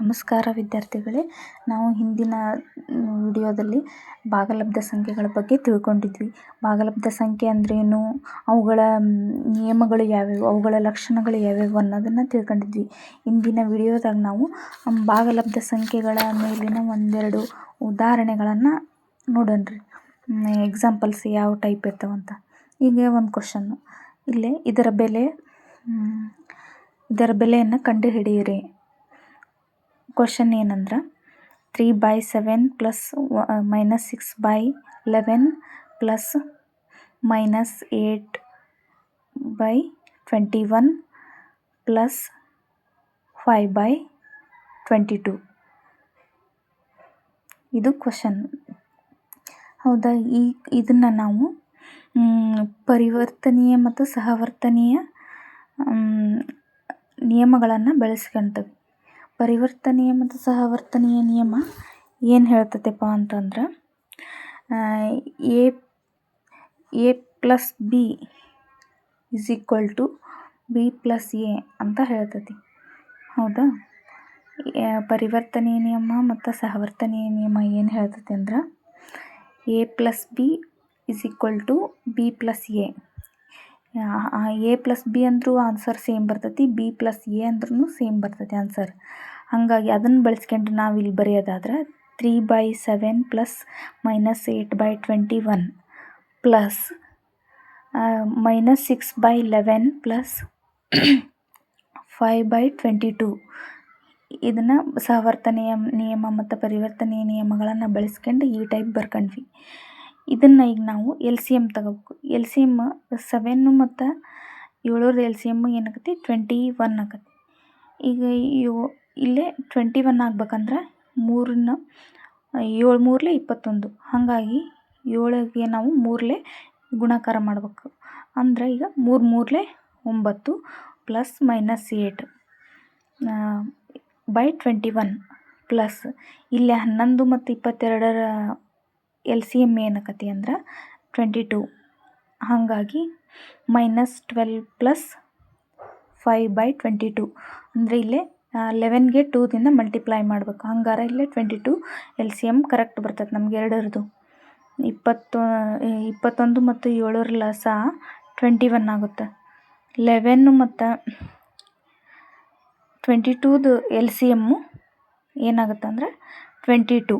ನಮಸ್ಕಾರ ವಿದ್ಯಾರ್ಥಿಗಳೇ, ನಾವು ಹಿಂದಿನ ವಿಡಿಯೋದಲ್ಲಿ ಭಾಗಲಬ್ಧ ಸಂಖ್ಯೆಗಳ ಬಗ್ಗೆ ತಿಳ್ಕೊಂಡಿದ್ವಿ. ಭಾಗಲಬ್ಧ ಸಂಖ್ಯೆ ಅಂದ್ರೇನು, ಅವುಗಳ ನಿಯಮಗಳು ಯಾವ್ಯಾವು, ಅವುಗಳ ಲಕ್ಷಣಗಳು ಯಾವ್ಯಾವು ಅನ್ನೋದನ್ನು ತಿಳ್ಕೊಂಡಿದ್ವಿ. ಇಂದಿನ ವಿಡಿಯೋದಾಗ ನಾವು ಭಾಗಲಬ್ಧ ಸಂಖ್ಯೆಗಳ ಮೇಲಿನ ಒಂದೆರಡು ಉದಾಹರಣೆಗಳನ್ನು ನೋಡೋಣ್ರಿ. ಎಕ್ಸಾಂಪಲ್ಸ್ ಯಾವ ಟೈಪ್ ಇರ್ತಾವಂತ. ಈಗ ಒಂದು ಕ್ವಶನ್ನು, ಇಲ್ಲೇ ಇದರ ಬೆಲೆಯನ್ನು ಕಂಡುಹಿಡಿಯಿರಿ. ಕ್ವಶನ್ ಏನಂದ್ರೆ 3/7 ಪ್ಲಸ್ -6/11 ಪ್ಲಸ್ -8/21 ಪ್ಲಸ್ 5/22 ಇದು ಕ್ವಶನ್. ಹೌದಾ, ಇದನ್ನು ನಾವು ಪರಿವರ್ತನೀಯ ಮತ್ತು ಸಹವರ್ತನೀಯ ನಿಯಮಗಳನ್ನು ಬಳಸ್ಕೊಂತೀವಿ. ಪರಿವರ್ತನೀಯ ಮತ್ತು ಸಹವರ್ತನೀಯ ನಿಯಮ ಏನು ಹೇಳ್ತೈತಪ್ಪ ಅಂತಂದ್ರೆ, A plus B is equal to B plus A ಅಂತ ಹೇಳ್ತೈತಿ. ಹೌದಾ, ಪರಿವರ್ತನೀಯ ನಿಯಮ ಮತ್ತು ಸಹವರ್ತನೀಯ ನಿಯಮ ಏನು ಹೇಳ್ತೈತಿ ಅಂದ್ರೆ, A plus B is equal to B plus A. A plus B ಅಂದರೂ ಆನ್ಸರ್ ಸೇಮ್ ಬರ್ತೈತಿ, ಬಿ ಪ್ಲಸ್ ಎ ಅಂದ್ರೂ ಸೇಮ್ ಬರ್ತೈತಿ ಆನ್ಸರ್. ಹಾಗಾಗಿ ಅದನ್ನು ಬಳಸ್ಕೊಂಡು ನಾವು ಇಲ್ಲಿ ಬರೆಯೋದಾದ್ರೆ 3/7 ಪ್ಲಸ್ -8/21 ಪ್ಲಸ್ -6/11 ಪ್ಲಸ್ 5/22 ಇದನ್ನು ಸಹವರ್ತನೀಯ ನಿಯಮ ಮತ್ತು ಪರಿವರ್ತನೀಯ ನಿಯಮಗಳನ್ನು ಬಳಸ್ಕೊಂಡು ಈ ಟೈಪ್ ಬರ್ಕೊಂಡ್ವಿ. ಇದನ್ನು ಈಗ ನಾವು LCM ತಗೋಬೇಕು. LCM 7 ಮತ್ತು 7 LCM ಏನಾಗತ್ತೆ 21 ಆಗತ್ತೆ. ಈಗ ಇಲ್ಲೇ 21 ಆಗ್ಬೇಕಂದ್ರೆ 7 3 21. ಹಾಗಾಗಿ 7ಗೆ ನಾವು 3 ಗುಣಾಕಾರ ಮಾಡಬೇಕು. ಅಂದರೆ ಈಗ 3 3 9 ಪ್ಲಸ್ -8/21 ಪ್ಲಸ್ ಇಲ್ಲೇ 11 ಮತ್ತು 22ರ LCM ಏನಾಕತಿ ಅಂದ್ರೆ 22. ಹಾಗಾಗಿ -12 ಪ್ಲಸ್ 5/22 ಅಂದರೆ ಇಲ್ಲೇ 11ಗೆ 2ದಿಂದ ಮಲ್ಟಿಪ್ಲೈ ಮಾಡಬೇಕು. ಹಂಗಾರೆ ಇಲ್ಲೇ 22 LCM ಕರೆಕ್ಟ್ ಬರ್ತದೆ ನಮ್ಗೆ ಎರಡರದು. 21 ಮತ್ತು 7ರ ಲಸ 21 ಆಗುತ್ತೆ. 11 ಮತ್ತು 22ದು LCM ಏನಾಗುತ್ತೆ ಅಂದರೆ 22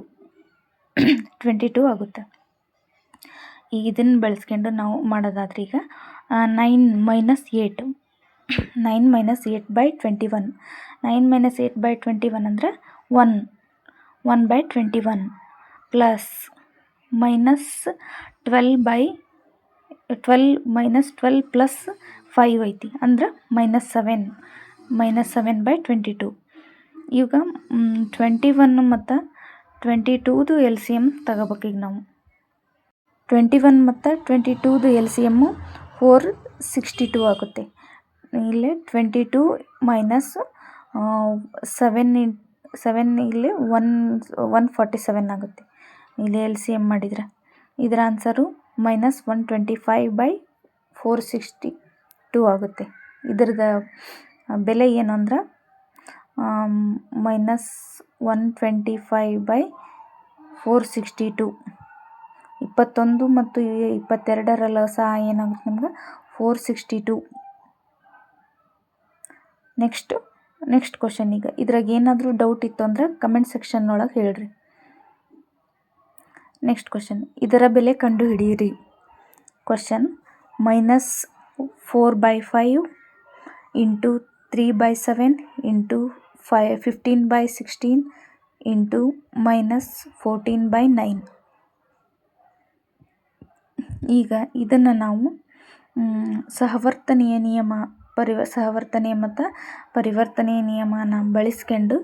ಆಗುತ್ತೆ. ಈಗ ಇದನ್ನು ಬೆಳೆಸ್ಕೊಂಡು ನಾವು ಮಾಡೋದಾದ್ರೆ ಈಗ 9 -8/21 9 - 8/21 ಅಂದರೆ 1/21 ಪ್ಲಸ್ -12 ಪ್ಲಸ್ 5 ಐತಿ ಅಂದ್ರೆ -7/22. ಈಗ 21 ಮತ್ತು 22ದು LCM ತಗೋಬೇಕು. ಈಗ ನಾವು 21 ಮತ್ತು 22ದು LCM 462 ಆಗುತ್ತೆ. ಇಲ್ಲೇ 22 ಮೈನಸ್ 7 ಇಲ್ಲಿ 147 ಆಗುತ್ತೆ. ಇಲ್ಲಿ LCM ಮಾಡಿದರೆ ಇದರ ಆನ್ಸರು -125/462 ಆಗುತ್ತೆ. ಇದ್ರದ್ದು ಬೆಲೆ ಏನು ಅಂದ್ರೆ -125/462. 21 ಮತ್ತು 22ರ ಲಸ ಏನಾಗುತ್ತೆ ನಮ್ಗೆ 462. Next question. ಈಗ ಇದ್ರಾಗ ಏನಾದರೂ ಡೌಟ್ ಇತ್ತು ಅಂದ್ರೆ ಕಮೆಂಟ್ ಸೆಕ್ಷನ್ ಒಳಗೆ ಹೇಳ್ರಿ. ನೆಕ್ಸ್ಟ್ ಕ್ವಶನ್, ಇದರ ಬೆಲೆ ಕಂಡು ಹಿಡಿಯಿರಿ. Question, -4/5 into 3/7 into 15/16 into -14/9. ಈಗ ಇದನ್ನು ನಾವು ಸಹವರ್ತನೀಯ ನಿಯಮ ಸಹವರ್ತನೀಯ ಮತ್ತು ಪರಿವರ್ತನೀಯ ನಿಯಮನ ಬಳಸ್ಕೊಂಡು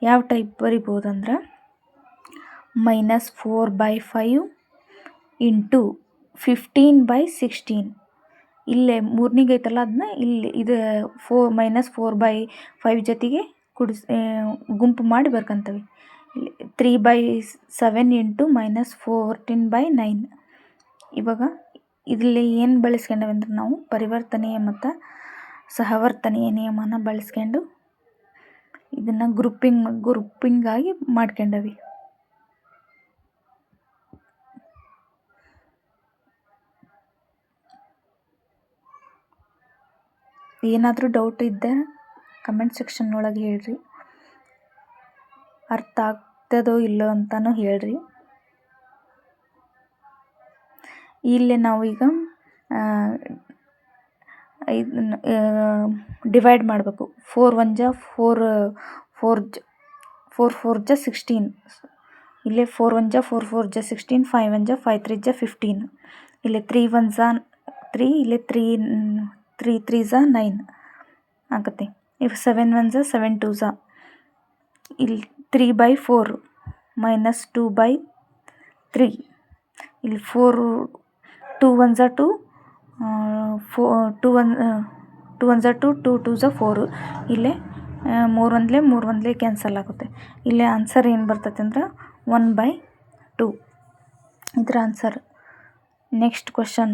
ಯಾವ ಟೈಪ್ ಬರಿಬೋದಂದ್ರೆ, -4/5 ಇಂಟು 15/16. ಇಲ್ಲೇ ಮೂರನಿಗೆ ಐತಲ್ಲ ಅದನ್ನ ಇಲ್ಲಿ ಇದು -4/5 ಜೊತೆಗೆ ಗುಂಪು ಮಾಡಿ ಬರ್ಕೊಂತವೆ. 3/7 ಇಂಟು -14/9. ಇವಾಗ ಇಲ್ಲಿ ಏನು ಬಳಸ್ಕೊಂಡವೆ ಅಂದ್ರೆ ನಾವು ಪರಿವರ್ತನೀಯ ಮತ್ತು ಸಹವರ್ತನೀಯ ನಿಯಮನ ಬಳಸ್ಕೊಂಡು ಇದನ್ನು ಗ್ರೂಪಿಂಗ್ ಆಗಿ ಮಾಡ್ಕೊಂಡವಿ. ಏನಾದರೂ ಡೌಟ್ ಇದ್ದರೆ ಕಮೆಂಟ್ ಸೆಕ್ಷನ್ ಒಳಗೆ ಹೇಳ್ರಿ. ಅರ್ಥ ಆಗ್ತದೋ ಇಲ್ಲೋ ಅಂತಲೂ ಹೇಳ್ರಿ. ಇಲ್ಲೇ ನಾವು ಈಗ ಡಿವೈಡ್ ಮಾಡಬೇಕು. 4 1 ಜಾ 4 4 ಜಾ 16. ಇಲ್ಲೇ 4 1 ಜಾ 4 4 ಜಾ 16, 5 1 ಜಾ 5 3 ಜಾ 15. ಇಲ್ಲೇ 3 1 ಜಾ 3, ಇಲ್ಲೇ 3 3 ಜಾ 9 ಆಗುತ್ತೆ. ಇವು 7 1 ಜಾ 7 2 ಜಾ, ಇಲ್ಲಿ 3/4 -2/3. ಇಲ್ಲಿ 4 2 1 ಜಾ 2, 2 1 ಜಾ 2, 2 2 ಜಾ 4. ಇಲ್ಲೇ 3 1 ಕ್ಯಾನ್ಸಲ್ ಆಗುತ್ತೆ. ಇಲ್ಲೇ ಆನ್ಸರ್ ಏನು ಬರ್ತೈತೆ ಅಂದ್ರೆ 1/2 ಇದರ ಆನ್ಸರ್. ನೆಕ್ಸ್ಟ್ ಕ್ವಶನ್,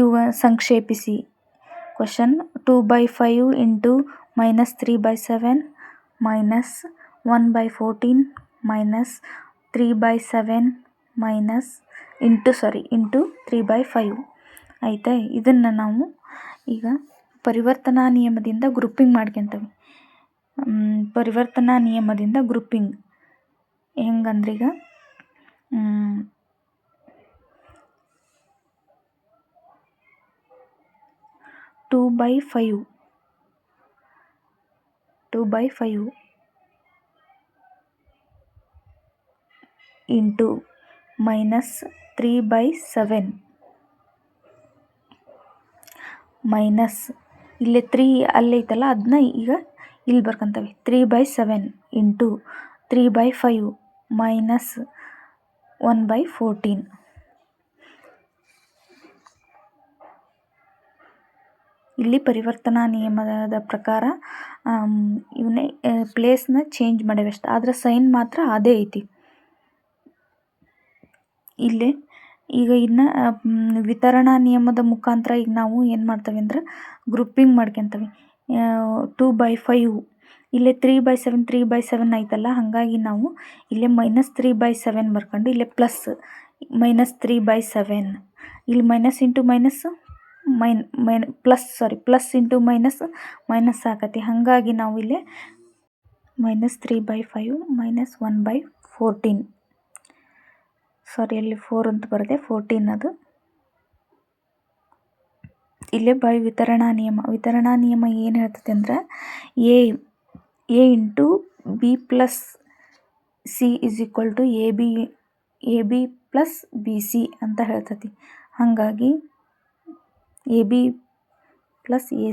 ಇವ ಸಂಕ್ಷೇಪಿಸಿ. ಕ್ವಶನ್ 2/5 ಇಂಟು -3/7 -1/14 -3/7 ಇಂಟು 3/5 ಆಯಿತಾ. ಇದನ್ನು ನಾವು ಈಗ ಪರಿವರ್ತನಾ ನಿಯಮದಿಂದ ಗ್ರೂಪಿಂಗ್ ಮಾಡ್ಕೊತೀವಿ. ಪರಿವರ್ತನಾ ನಿಯಮದಿಂದ ಗ್ರೂಪಿಂಗ್ ಹೆಂಗಂದ್ರೆ ಈಗ 2/5 ಇಂಟು -3/7 ಮೈನಸ್ ಇಲ್ಲೇ 3 ಅಲ್ಲೈತಲ್ಲ ಅದನ್ನ ಈಗ ಇಲ್ಲಿ ಬರ್ಕೊಂತವೆ. 3/7 ಇಂಟು 3/5 -1/14. ಇಲ್ಲಿ ಪರಿವರ್ತನಾ ನಿಯಮದ ಪ್ರಕಾರ ಇವನ್ನೇ ಪ್ಲೇಸ್ನ ಚೇಂಜ್ ಮಾಡೇವೆ ಅಷ್ಟೆ, ಆದರೆ ಸೈನ್ ಮಾತ್ರ ಅದೇ ಐತಿ. ಇಲ್ಲೇ ಈಗ ಇನ್ನು ವಿತರಣಾ ನಿಯಮದ ಮುಖಾಂತರ ಈಗ ನಾವು ಏನು ಮಾಡ್ತೇವೆ ಅಂದ್ರೆ ಗ್ರೂಪಿಂಗ್ ಮಾಡ್ಕೊತೀವಿ. 2/5 ಇಲ್ಲೇ 3/7 ಐತಲ್ಲ, ಹಾಗಾಗಿ ನಾವು ಇಲ್ಲೇ -3/7 ಬರ್ಕೊಂಡು ಇಲ್ಲೇ ಪ್ಲಸ್ -3/7. ಇಲ್ಲಿ minus into minus plus into minus ಆಕತಿ. ಹಾಗಾಗಿ ನಾವು ಇಲ್ಲೇ -3/5 -1/14. ಅಲ್ಲಿ 4 ಅಂತ ಬರುತ್ತೆ, 14 ಅದು. ಇಲ್ಲೇ ವಿತರಣಾ ನಿಯಮ ಏನು ಹೇಳ್ತದೆ ಅಂದ್ರೆ A into B plus C A B plus B C ಅಂತ ಹೇಳ್ತತಿ. ಹಾಗಾಗಿ A B plus A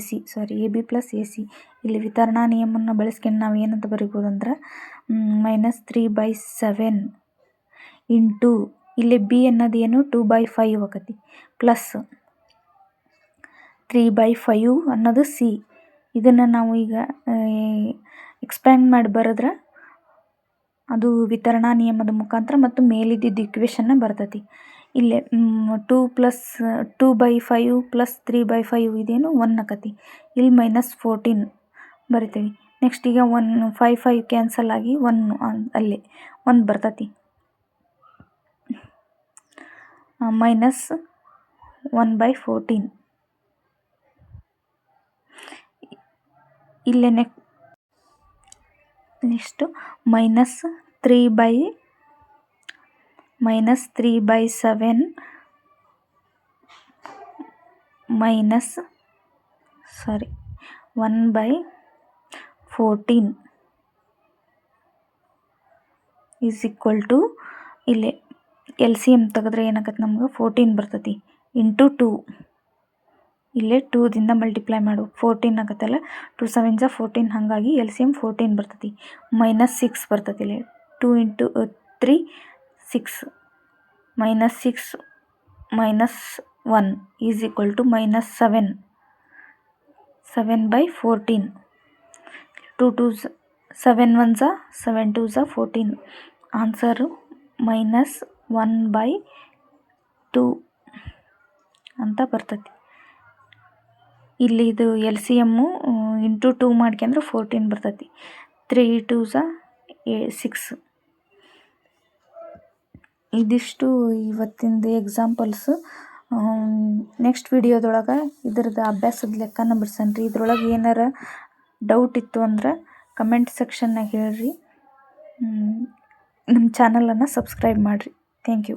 C. ಇಲ್ಲಿ ವಿತರಣಾ ನಿಯಮನ ಬಳಸ್ಕೊಂಡು ನಾವು ಏನಂತ ಬರಿಬೋದು ಅಂದ್ರೆ -3/7 ಇಂಟು ಇಲ್ಲಿ ಬಿ ಅನ್ನೋದು ಏನು 2/5 ಆಕತಿ, ಪ್ಲಸ್ 3/5 ಅನ್ನೋದು ಸಿ. ಇದನ್ನು ನಾವು ಈಗ ಎಕ್ಸ್ಪ್ಯಾಂಡ್ ಮಾಡಿ ಬರೆದ್ರೆ ಅದು ವಿತರಣಾ ನಿಯಮದ ಮುಖಾಂತರ ಮತ್ತು ಮೇಲಿದ್ದಿದ್ದು ಇಕ್ವೇಷನ್ನ ಬರ್ತೈತಿ. ಇಲ್ಲೇ 2/5 ಪ್ಲಸ್ 3/5 ಇದೇನು 1 ಆಕತಿ. ಇಲ್ಲಿ -14 ಬರಿತೀವಿ. ನೆಕ್ಸ್ಟ್ ಈಗ 5 ಕ್ಯಾನ್ಸಲ್ ಆಗಿ 1 ಅಲ್ಲೇ 1 ಬರ್ತೈತಿ. -1/14. ಇಲ್ಲೇ ನೆಕ್ಸ್ಟು -3/7 1/14 ಈಸ್ ಈಕ್ವಲ್ ಟು ಇಲ್ಲೇ LCM ತೆಗೆದ್ರೆ ಏನಾಗತ್ತೆ ನಮ್ಗೆ 14 ಬರ್ತೈತಿ ಇಂಟು 2. ಇಲ್ಲೇ 2ದಿಂದ ಮಲ್ಟಿಪ್ಲೈ ಮಾಡು 14 ಆಗುತ್ತಲ್ಲ, 2 7 ಜಾ 14. ಹಾಗಾಗಿ LCM 14 ಬರ್ತೈತಿ. -6 ಬರ್ತೈತಿ. ಇಲ್ಲಿ 2 ಇಂಟು 3 6 -6 -1 ಈಸ್ ಈಕ್ವಲ್ ಟು -7 7/14. 7 1 ಜಾ 7 2 ಜಾ 14. ಆನ್ಸರು -1/2 ಅಂತ ಬರ್ತೈತಿ. ಇಲ್ಲಿ ಇದು LCM ಇಂಟು 2 ಮಾಡ್ಕೊಂಡ್ರೆ 14 ಬರ್ತೈತಿ. 3 2s 6. ಇದಿಷ್ಟು ಇವತ್ತಿಂದು ಎಕ್ಸಾಂಪಲ್ಸು. ನೆಕ್ಸ್ಟ್ ವಿಡಿಯೋದೊಳಗೆ ಇದ್ರದ್ದು ಅಭ್ಯಾಸದ ಲೆಕ್ಕನ ಬಿಡ್ಸನ್ರಿ. ಇದ್ರೊಳಗೆ ಏನಾರ ಡೌಟ್ ಇತ್ತು ಅಂದ್ರೆ ಕಮೆಂಟ್ ಸೆಕ್ಷನ್ನಾಗ ಹೇಳ್ರಿ. ನಮ್ಮ ಚಾನಲನ್ನು ಸಬ್ಸ್ಕ್ರೈಬ್ ಮಾಡಿರಿ. Thank you.